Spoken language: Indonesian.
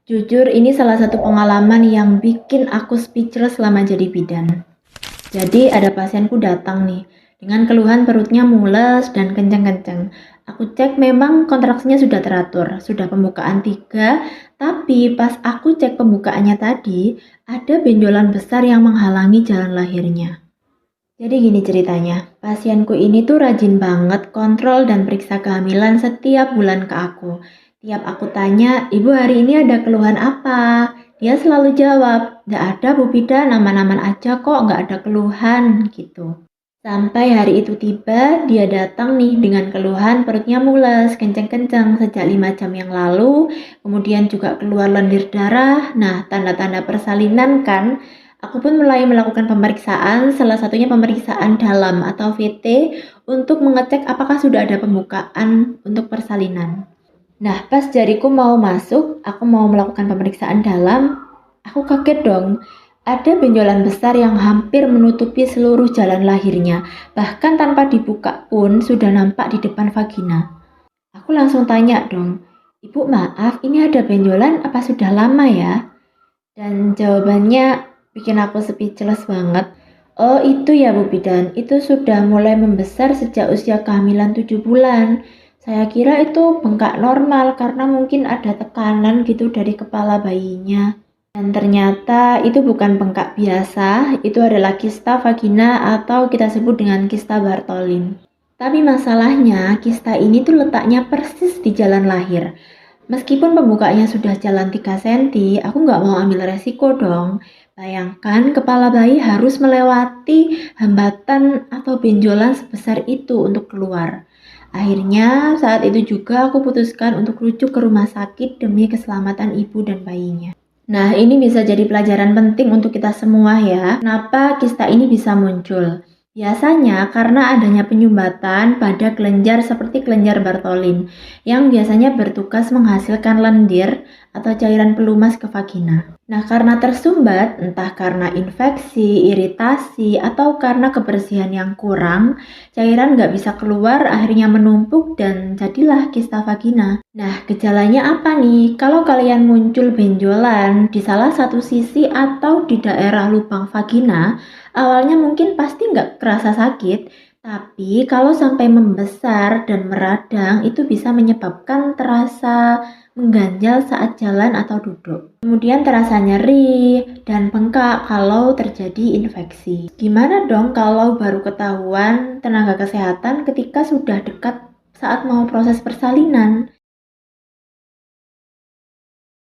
Jujur, ini salah satu pengalaman yang bikin aku speechless selama jadi bidan. Jadi ada pasienku datang nih, dengan keluhan perutnya mules dan kenceng-kenceng. Aku cek memang kontraksinya sudah teratur, sudah pembukaan 3, tapi pas aku cek pembukaannya tadi, ada benjolan besar yang menghalangi jalan lahirnya. Jadi gini ceritanya, pasienku ini tuh rajin banget kontrol dan periksa kehamilan setiap bulan ke aku. Tiap aku tanya, ibu hari ini ada keluhan apa? Dia selalu jawab, nggak ada Bu Bidan, aman-aman aja kok, nggak ada keluhan gitu. Sampai hari itu tiba, dia datang nih dengan keluhan perutnya mules, kenceng-kenceng sejak 5 jam yang lalu, kemudian juga keluar lendir darah. Nah, tanda-tanda persalinan kan. Aku pun mulai melakukan pemeriksaan, salah satunya pemeriksaan dalam atau VT untuk mengecek apakah sudah ada pembukaan untuk persalinan. Nah, pas jariku mau masuk, aku mau melakukan pemeriksaan dalam, aku kaget dong. Ada benjolan besar yang hampir menutupi seluruh jalan lahirnya, bahkan tanpa dibuka pun sudah nampak di depan vagina. Aku langsung tanya dong, Ibu maaf, ini ada benjolan apa sudah lama ya? Dan jawabannya bikin aku speechless banget. Oh itu ya Bu Bidan, itu sudah mulai membesar sejak usia kehamilan 7 bulan. Saya kira itu bengkak normal karena mungkin ada tekanan gitu dari kepala bayinya. Dan ternyata itu bukan bengkak biasa, itu adalah kista vagina atau kita sebut dengan kista Bartholin. Tapi masalahnya, kista ini tuh letaknya persis di jalan lahir. Meskipun pembukanya sudah jalan 3 cm, aku nggak mau ambil resiko dong. Bayangkan kepala bayi harus melewati hambatan atau benjolan sebesar itu untuk keluar. Akhirnya saat itu juga aku putuskan untuk rujuk ke rumah sakit demi keselamatan ibu dan bayinya. Nah, ini bisa jadi pelajaran penting untuk kita semua ya. Kenapa kista ini bisa muncul? Biasanya karena adanya penyumbatan pada kelenjar seperti kelenjar Bartholin yang biasanya bertugas menghasilkan lendir atau cairan pelumas ke vagina. Nah, karena tersumbat, entah karena infeksi, iritasi, atau karena kebersihan yang kurang, cairan nggak bisa keluar, akhirnya menumpuk dan jadilah kista vagina. Nah, gejalanya apa nih? Kalau kalian muncul benjolan di salah satu sisi atau di daerah lubang vagina, awalnya mungkin pasti nggak kerasa sakit, tapi kalau sampai membesar dan meradang, itu bisa menyebabkan terasa mengganjal saat jalan atau duduk. Kemudian terasa nyeri dan bengkak kalau terjadi infeksi. Gimana dong kalau baru ketahuan tenaga kesehatan ketika sudah dekat saat mau proses persalinan?